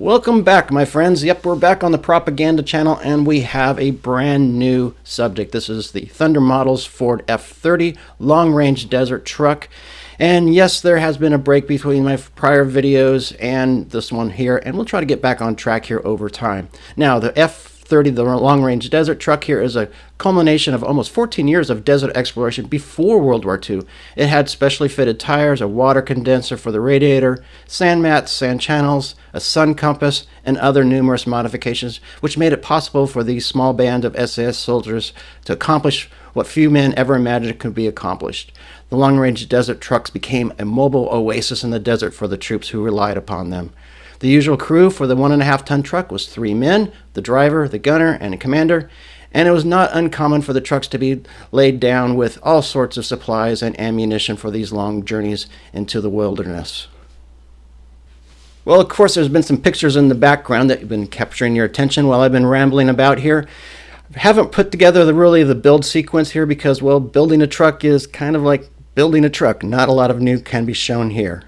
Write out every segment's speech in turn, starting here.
Welcome back, my friends. Yep, we're back on the propaganda channel and we have a brand new subject. This is the Thunder Models Ford F30 long-range desert truck. And yes, there has been a break between my prior videos and this one here, and we'll try to get back on track here over time. Now, the F30, the long-range desert truck here, is a culmination of almost 14 years of desert exploration before World War II. It had specially fitted tires, a water condenser for the radiator, sand mats, sand channels, a sun compass, and other numerous modifications, which made it possible for these small band of SAS soldiers to accomplish what few men ever imagined could be accomplished. The long-range desert trucks became a mobile oasis in the desert for the troops who relied upon them. The usual crew for the 1.5-ton truck was 3 men, the driver, the gunner, and a commander, and it was not uncommon for the trucks to be laid down with all sorts of supplies and ammunition for these long journeys into the wilderness. Well, of course, there's been some pictures in the background that have been capturing your attention while I've been rambling about here. I haven't put together the build sequence here because, well, building a truck is kind of like building a truck. Not a lot of new can be shown here.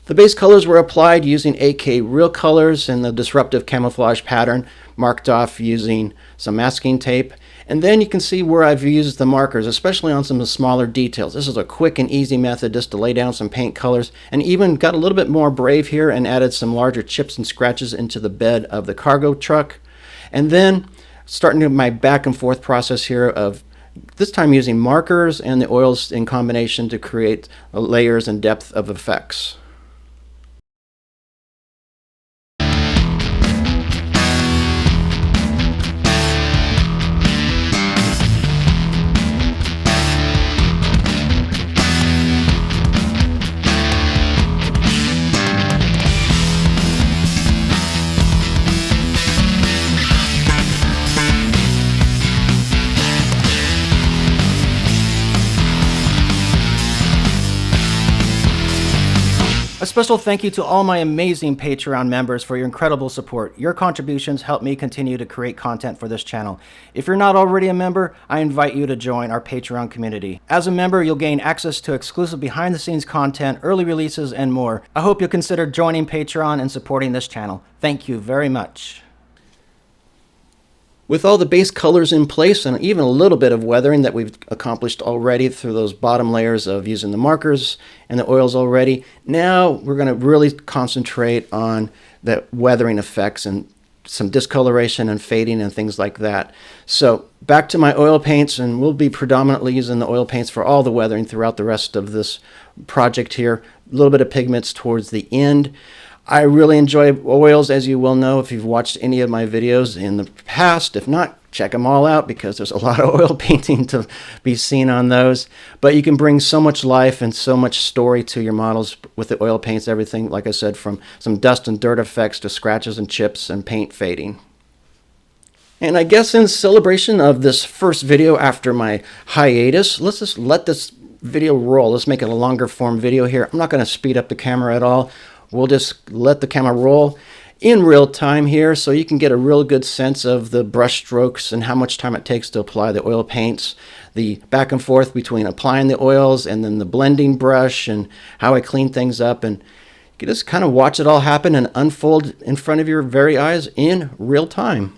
The base colors were applied using AK real colors in the disruptive camouflage pattern, marked off using some masking tape. And then you can see where I've used the markers, especially on some of the smaller details. This is a quick and easy method just to lay down some paint colors, and even got a little bit more brave here and added some larger chips and scratches into the bed of the cargo truck. And then starting my back and forth process here of this time using markers and the oils in combination to create layers and depth of effects. A special thank you to all my amazing Patreon members for your incredible support. Your contributions help me continue to create content for this channel. If you're not already a member, I invite you to join our Patreon community. As a member, you'll gain access to exclusive behind-the-scenes content, early releases, and more. I hope you'll consider joining Patreon and supporting this channel. Thank you very much. With all the base colors in place and even a little bit of weathering that we've accomplished already through those bottom layers of using the markers and the oils already, now we're going to really concentrate on the weathering effects and some discoloration and fading and things like that. So back to my oil paints, and we'll be predominantly using the oil paints for all the weathering throughout the rest of this project here. A little bit of pigments towards the end. I really enjoy oils, as you will know if you've watched any of my videos in the past. If not, check them all out because there's a lot of oil painting to be seen on those. But you can bring so much life and so much story to your models with the oil paints, everything, like I said, from some dust and dirt effects to scratches and chips and paint fading. And I guess in celebration of this first video after my hiatus, let's just let this video roll. Let's make it a longer form video here. I'm not going to speed up the camera at all. We'll just let the camera roll in real time here so you can get a real good sense of the brush strokes and how much time it takes to apply the oil paints, the back and forth between applying the oils and then the blending brush and how I clean things up. And you can just kind of watch it all happen and unfold in front of your very eyes in real time.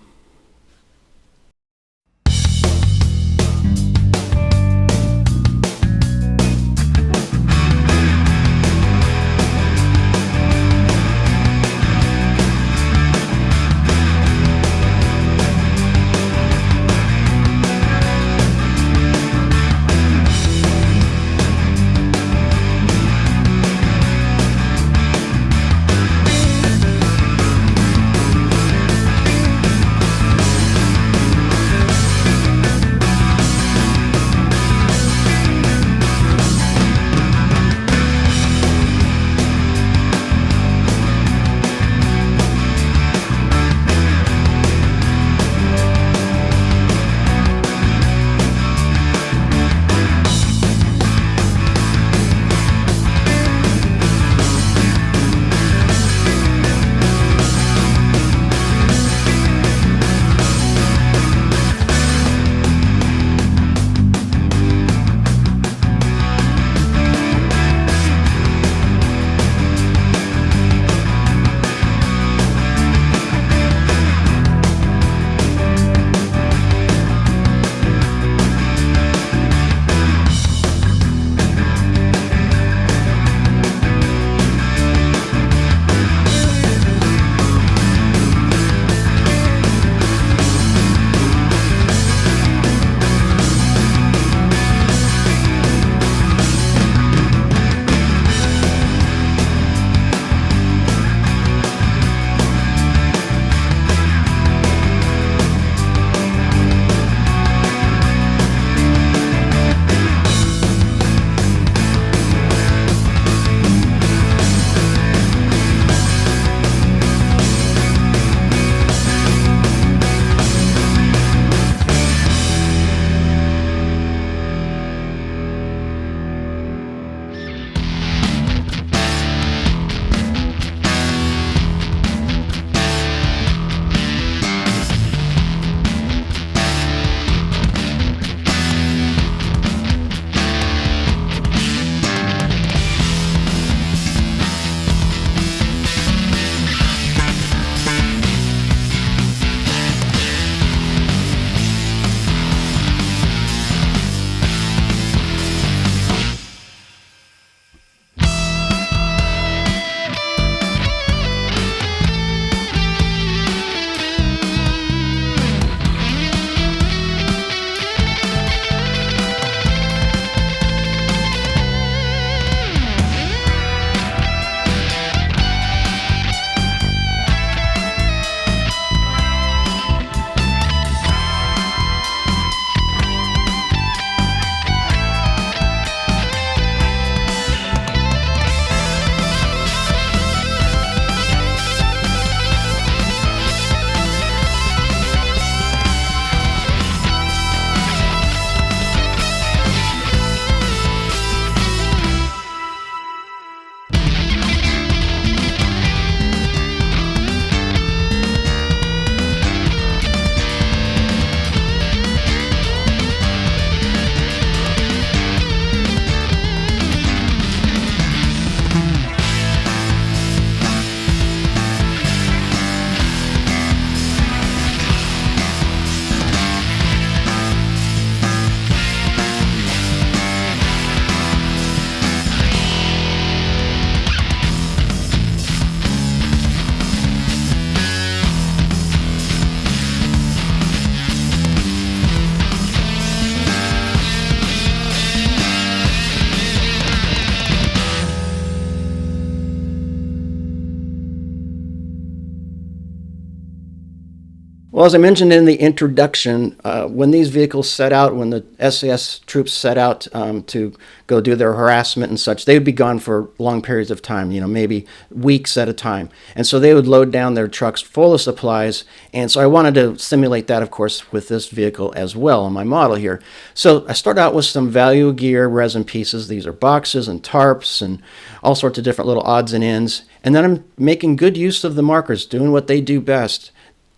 Well, as I mentioned in the introduction, when these vehicles set out, when the SAS troops set out to go do their harassment and such, they would be gone for long periods of time, maybe weeks at a time. And so they would load down their trucks full of supplies. And so I wanted to simulate that, of course, with this vehicle as well on my model here. So I start out with some value gear resin pieces. These are boxes and tarps and all sorts of different little odds and ends. And then I'm making good use of the markers, doing what they do best,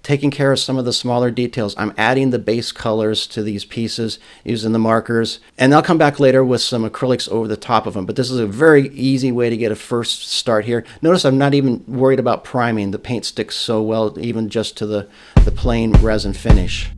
taking care of some of the smaller details. I'm adding the base colors to these pieces using the markers, and I'll come back later with some acrylics over the top of them, but this is a very easy way to get a first start here. Notice I'm not even worried about priming. The paint sticks so well even just to the plain resin finish.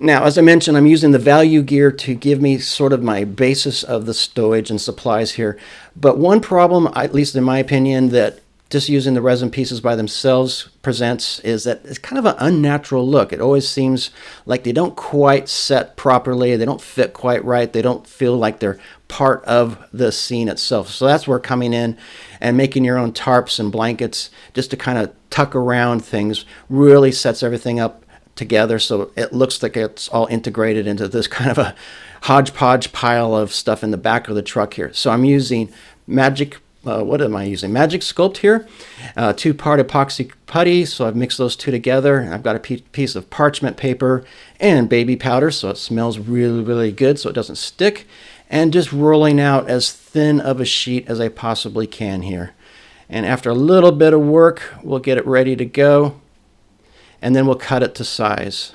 Now, as I mentioned, I'm using the value gear to give me sort of my basis of the stowage and supplies here. But one problem, at least in my opinion, that just using the resin pieces by themselves presents is that it's kind of an unnatural look. It always seems like they don't quite set properly. They don't fit quite right. They don't feel like they're part of the scene itself. So that's where coming in and making your own tarps and blankets just to kind of tuck around things really sets everything up together so it looks like it's all integrated into this kind of a hodgepodge pile of stuff in the back of the truck here. So I'm using Magic Sculpt here, 2-part epoxy putty, so I've mixed those two together. I've got a piece of parchment paper and baby powder, so it smells really, really good so it doesn't stick, and just rolling out as thin of a sheet as I possibly can here. And after a little bit of work, we'll get it ready to go, and then we'll cut it to size.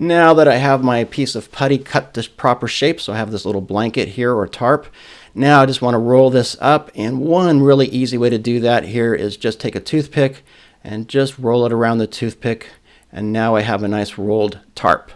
Now that I have my piece of putty cut this proper shape, so I have this little blanket here or tarp, now I just want to roll this up, and one really easy way to do that here is just take a toothpick and just roll it around the toothpick, and now I have a nice rolled tarp.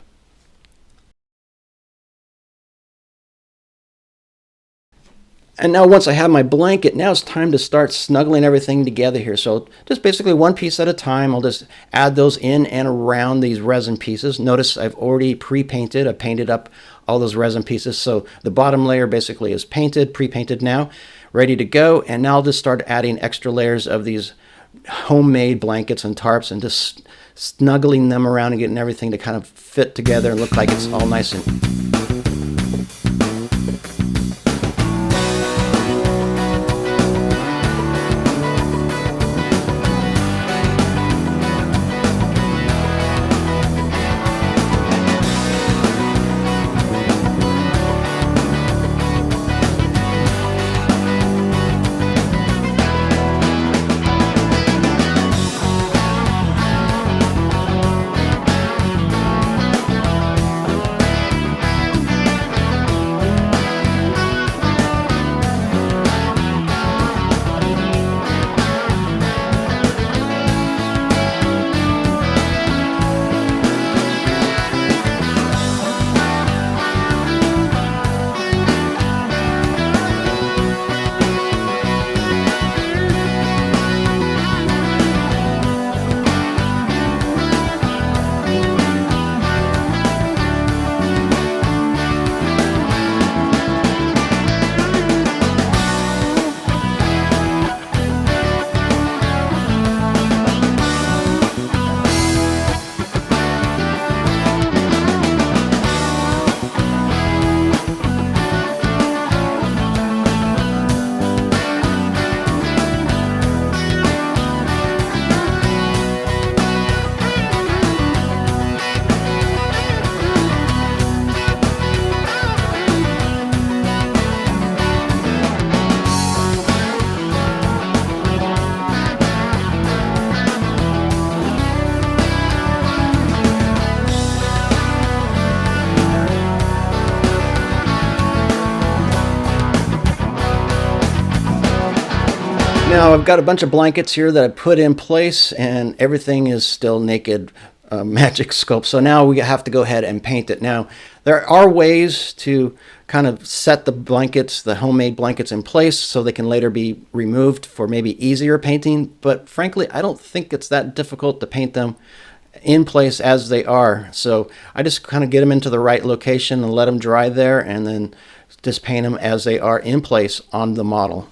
And now once I have my blanket, now it's time to start snuggling everything together here. So just basically one piece at a time. I'll just add those in and around these resin pieces. Notice I've already pre-painted. I painted up all those resin pieces. So the bottom layer basically is painted, pre-painted now, ready to go. And now I'll just start adding extra layers of these homemade blankets and tarps and just snuggling them around and getting everything to kind of fit together and look like it's all nice and... Now I've got a bunch of blankets here that I put in place, and everything is still naked magic sculpt. So now we have to go ahead and paint it. Now there are ways to kind of set the blankets, the homemade blankets, in place so they can later be removed for maybe easier painting. But frankly, I don't think it's that difficult to paint them in place as they are. So I just kind of get them into the right location and let them dry there, and then just paint them as they are in place on the model.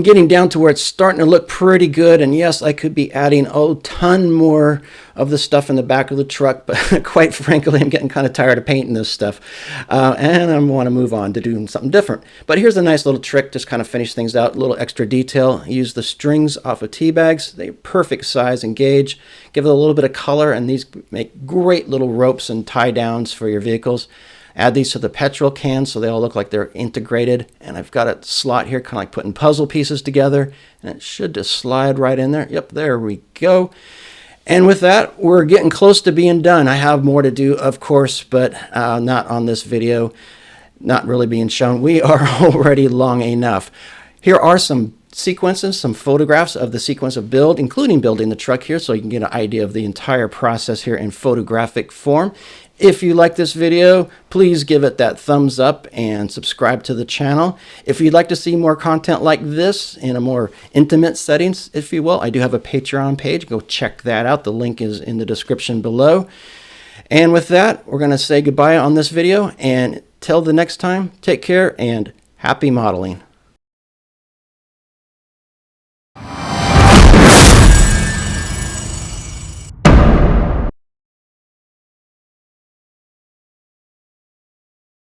I'm getting down to where it's starting to look pretty good, and yes, I could be adding a ton more of the stuff in the back of the truck, but quite frankly, I'm getting kind of tired of painting this stuff, and I want to move on to doing something different. But here's a nice little trick, just kind of finish things out, a little extra detail. Use the strings off of tea bags. They're perfect size and gauge. Give it a little bit of color, and these make great little ropes and tie downs for your vehicles. Add these to the petrol cans so they all look like they're integrated. And I've got a slot here, kind of like putting puzzle pieces together. And it should just slide right in there. Yep, there we go. And with that, we're getting close to being done. I have more to do, of course, but not on this video, not really being shown. We are already long enough. Here are some sequences, some photographs of the sequence of build, including building the truck here, so you can get an idea of the entire process here in photographic form. If you like this video, please give it that thumbs up and subscribe to the channel. If you'd like to see more content like this in a more intimate settings, if you will, I do have a Patreon page. Go check that out. The link is in the description below. And with that, we're going to say goodbye on this video. And till the next time, take care and happy modeling.